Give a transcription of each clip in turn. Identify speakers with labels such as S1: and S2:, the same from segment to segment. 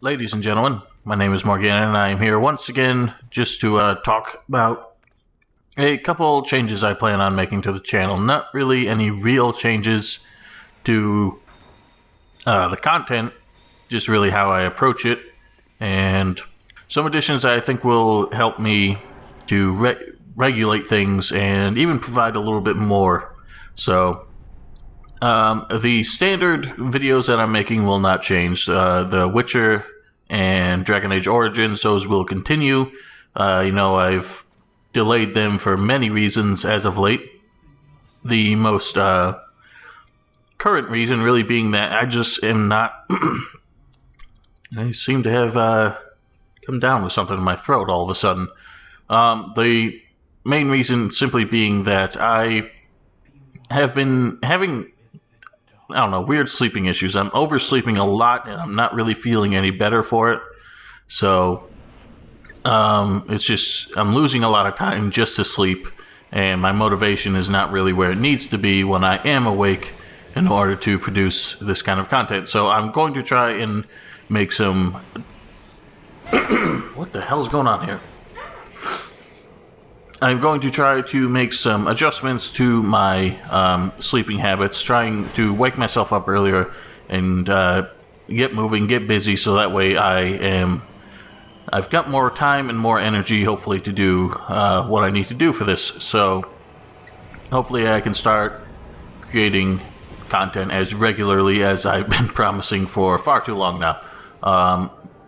S1: Ladies and gentlemen, my name is Morgan, and I am here once again just to talk about a couple changes I plan on making to the channel. Not really any real changes to the content, just really how I approach it, and some additions I think will help me to regulate things and even provide a little bit more. So, the standard videos that I'm making will not change. The Witcher and Dragon Age Origins, those will continue. I've delayed them for many reasons as of late. The most current reason really being that I just am not... I seem to have come down with something in my throat all of a sudden. The main reason simply being that I have been having... weird sleeping issues. I'm oversleeping a lot, and I'm not really feeling any better for it. So, it's just, I'm losing a lot of time just to sleep, and my motivation is not really where it needs to be when I am awake in order to produce this kind of content. So I'm going to try and make some... What the hell's going on here? I'm going to try to make some adjustments to my sleeping habits, trying to wake myself up earlier and get moving, get busy, so that way I've got more time and more energy, hopefully, to do what I need to do for this. So hopefully I can start creating content as regularly as I've been promising for far too long now.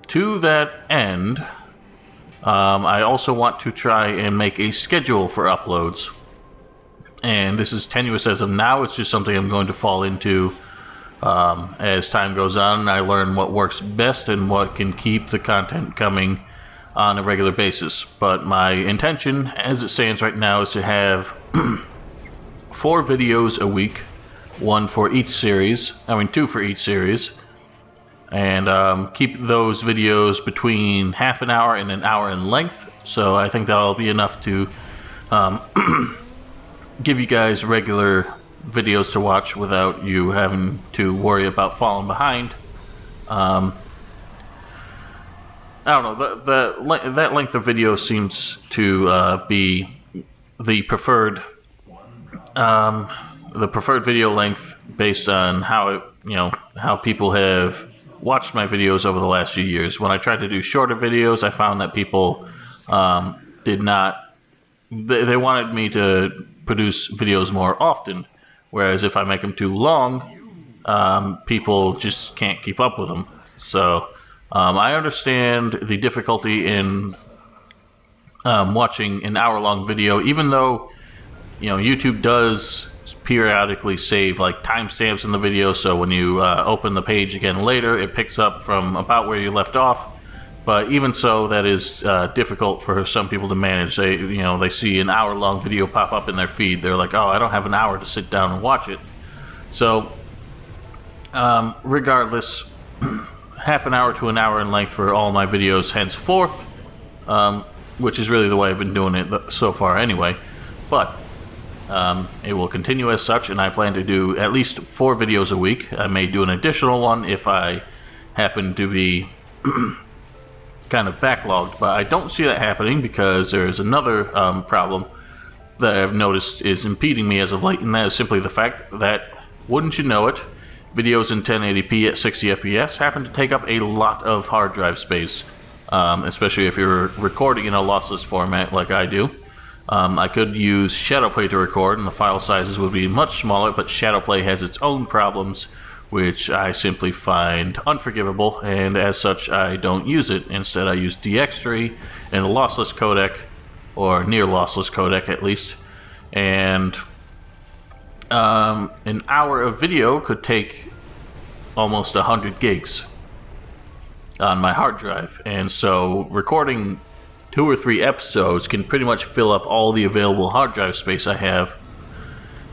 S1: To that end... I also want to try and make a schedule for uploads. And this is tenuous as of now. It's just something I'm going to fall into as time goes on, and I learn what works best and what can keep the content coming on a regular basis. But my intention, as it stands right now, is to have 4 videos a week. 2 for each series. And keep those videos between half an hour and an hour in length. So I think that'll be enough to give you guys regular videos to watch without you having to worry about falling behind. I don't know, that length of video seems to be the preferred video length based on how people have watched my videos over the last few years. When I tried to do shorter videos, I found that people did not... They wanted me to produce videos more often, whereas if I make them too long, people just can't keep up with them. So I understand the difficulty in watching an hour-long video, even though YouTube does periodically save like timestamps in the video, so when you open the page again later, it picks up from about where you left off. But even so, that is difficult for some people to manage. They see an hour-long video pop up in their feed. They're like, oh, I don't have an hour to sit down and watch it. So, regardless, half an hour to an hour in length for all my videos henceforth, which is really the way I've been doing it so far anyway. But it will continue as such, and I plan to do at least 4 videos a week. I may do an additional one if I happen to be kind of backlogged, but I don't see that happening because there is another problem that I've noticed is impeding me as of late, and that is simply the fact that, wouldn't you know it, videos in 1080p at 60 FPS happen to take up a lot of hard drive space, especially if you're recording in a lossless format like I do. I could use Shadowplay to record, and the file sizes would be much smaller, but Shadowplay has its own problems, which I simply find unforgivable, and as such, I don't use it. Instead, I use DX3 and a lossless codec, or near lossless codec at least, and an hour of video could take almost 100 gigs on my hard drive, and so recording 2 or 3 episodes can pretty much fill up all the available hard drive space I have.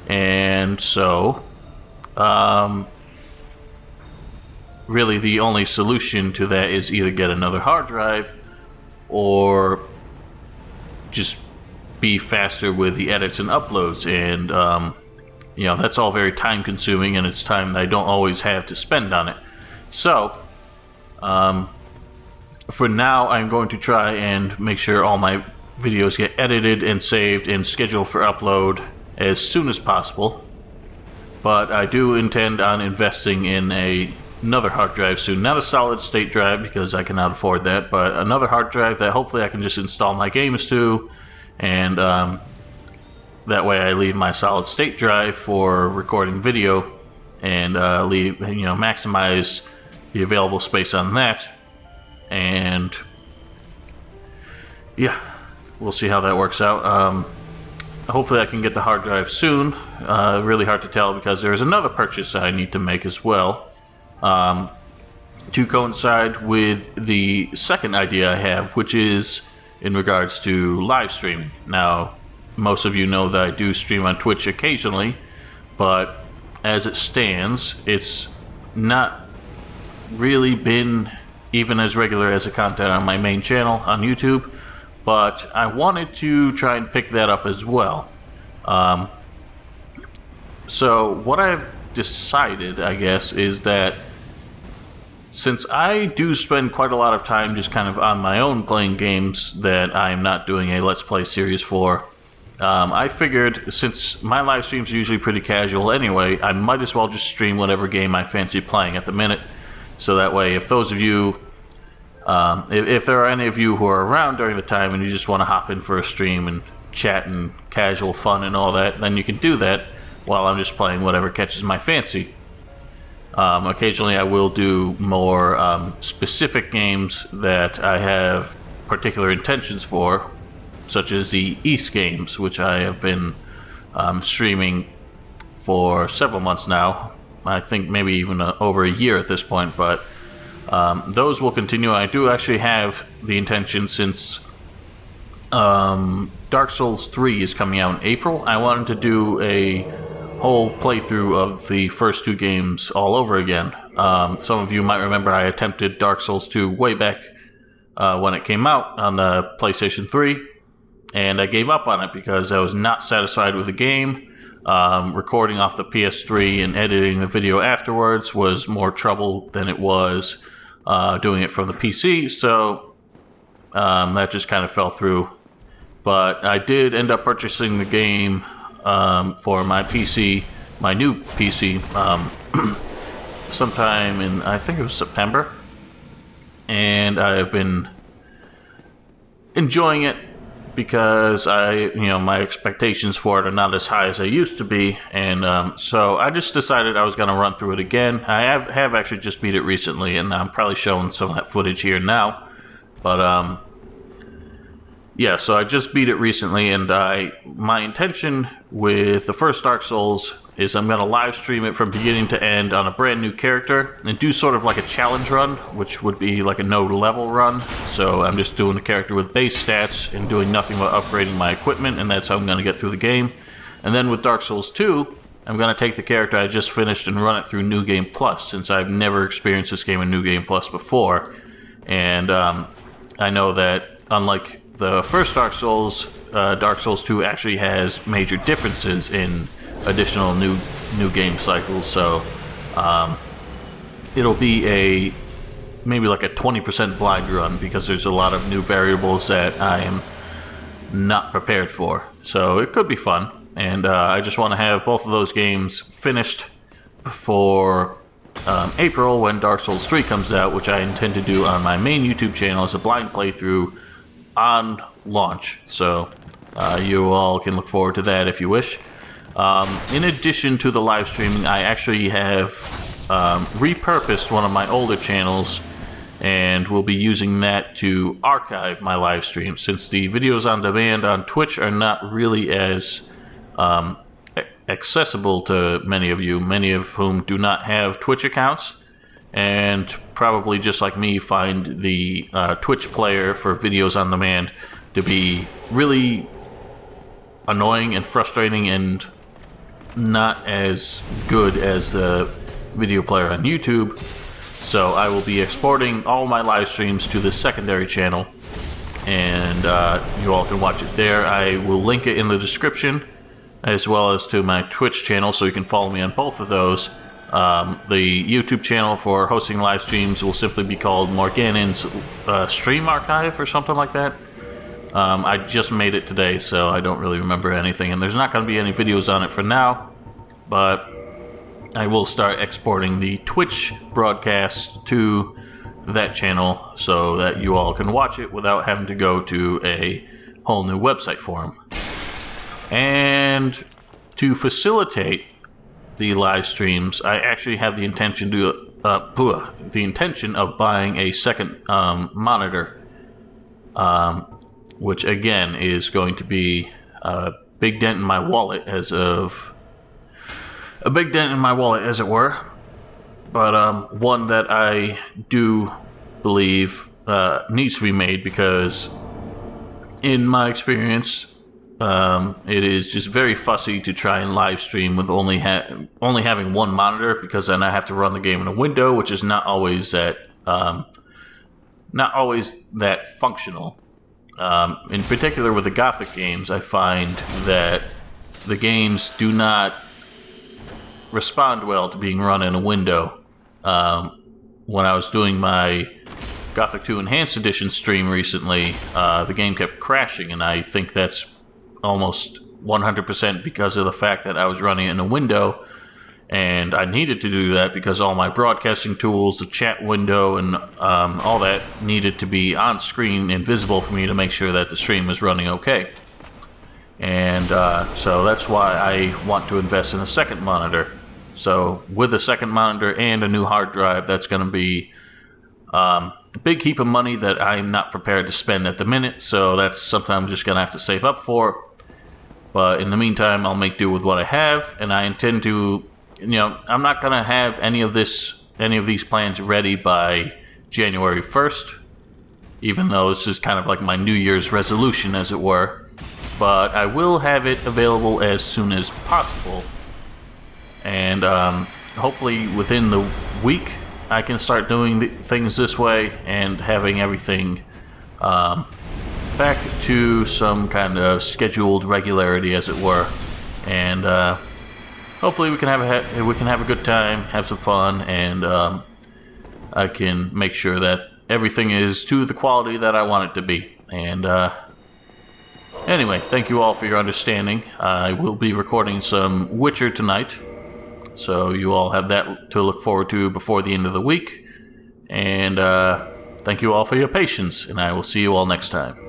S1: And so, really the only solution to that is either get another hard drive or just be faster with the edits and uploads. And, that's all very time consuming, and it's time that I don't always have to spend on it. So, for now, I'm going to try and make sure all my videos get edited and saved and scheduled for upload as soon as possible. But I do intend on investing in another hard drive soon. Not a solid state drive because I cannot afford that, but another hard drive that hopefully I can just install my games to, and that way I leave my solid state drive for recording video and maximize the available space on that. And yeah, we'll see how that works out. Hopefully I can get the hard drive soon. Really hard to tell because there's another purchase I need to make as well, to coincide with the second idea I have, which is in regards to live streaming. Now, most of you know that I do stream on Twitch occasionally, but as it stands, it's not really been even as regular as the content on my main channel on YouTube, but I wanted to try and pick that up as well. So what I've decided, I guess, is that since I do spend quite a lot of time just kind of on my own playing games that I'm not doing a Let's Play series for, I figured since my live streams are usually pretty casual anyway, I might as well just stream whatever game I fancy playing at the minute. So that way, if those of you, if there are any of you who are around during the time and you just want to hop in for a stream and chat and casual fun and all that, then you can do that while I'm just playing whatever catches my fancy. Occasionally I will do more specific games that I have particular intentions for, such as the East games, which I have been streaming for several months now. I think maybe even over a year at this point, but those will continue. I do actually have the intention, since Dark Souls 3 is coming out in April, I wanted to do a whole playthrough of the first two games all over again. Some of you might remember I attempted Dark Souls 2 way back when it came out on the PlayStation 3, and I gave up on it because I was not satisfied with the game. Recording off the PS3 and editing the video afterwards was more trouble than it was doing it from the PC, so that just kind of fell through. But I did end up purchasing the game for my PC, my new PC, sometime in, I think it was September, and I have been enjoying it because my expectations for it are not as high as they used to be, and so I just decided I was going to run through it again. I have actually just beat it recently, and I'm probably showing some of that footage here now, but yeah, so I just beat it recently, and my intention with the first Dark Souls is I'm going to live stream it from beginning to end on a brand new character and do sort of like a challenge run, which would be like a no level run. So I'm just doing a character with base stats and doing nothing but upgrading my equipment, and that's how I'm going to get through the game. And then with Dark Souls 2, I'm going to take the character I just finished and run it through New Game Plus, since I've never experienced this game in New Game Plus before. And I know that unlike the first Dark Souls 2 actually has major differences in additional new game cycles, so it'll be maybe like a 20% blind run because there's a lot of new variables that I am not prepared for. So it could be fun, and I just want to have both of those games finished before April, when Dark Souls 3 comes out, which I intend to do on my main YouTube channel as a blind playthrough on launch. So you all can look forward to that if you wish. In addition to the live streaming, I actually have repurposed one of my older channels and will be using that to archive my live streams, since the videos on demand on Twitch are not really as accessible to many of you, many of whom do not have Twitch accounts, and probably just like me find the Twitch player for videos on demand to be really annoying and frustrating and not as good as the video player on YouTube. So I will be exporting all my live streams to the secondary channel, and you all can watch it there. I will link it in the description, as well as to my Twitch channel, so you can follow me on both of those. The YouTube channel for hosting live streams will simply be called Morgannon's Stream Archive or something like that. I just made it today, so I don't really remember anything, and there's not going to be any videos on it for now, but I will start exporting the Twitch broadcast to that channel so that you all can watch it without having to go to a whole new website for them. And to facilitate the live streams, I actually have the intention of buying a second monitor, which again is going to be a big dent in my wallet, as it were. But one that I do believe needs to be made, because in my experience, it is just very fussy to try and live stream with only having one monitor, because then I have to run the game in a window, which is not always that functional. In particular with the Gothic games, I find that the games do not respond well to being run in a window. When I was doing my Gothic 2 Enhanced Edition stream recently, the game kept crashing, and I think that's almost 100% because of the fact that I was running it in a window, and I needed to do that because all my broadcasting tools, the chat window, and all that needed to be on screen and visible for me to make sure that the stream was running okay. And so that's why I want to invest in a second monitor. So with a second monitor and a new hard drive, that's going to be a big heap of money that I'm not prepared to spend at the minute. So that's something I'm just going to have to save up for. But in the meantime, I'll make do with what I have, and I intend to, I'm not going to have any of these plans ready by January 1st, even though this is kind of like my New Year's resolution, as it were. But I will have it available as soon as possible. And hopefully within the week, I can start doing things this way and having everything back to some kind of scheduled regularity, as it were. And hopefully we can have a good time, have some fun, and I can make sure that everything is to the quality that I want it to be. And anyway, thank you all for your understanding. I will be recording some Witcher tonight, so you all have that to look forward to before the end of the week. And thank you all for your patience, and I will see you all next time.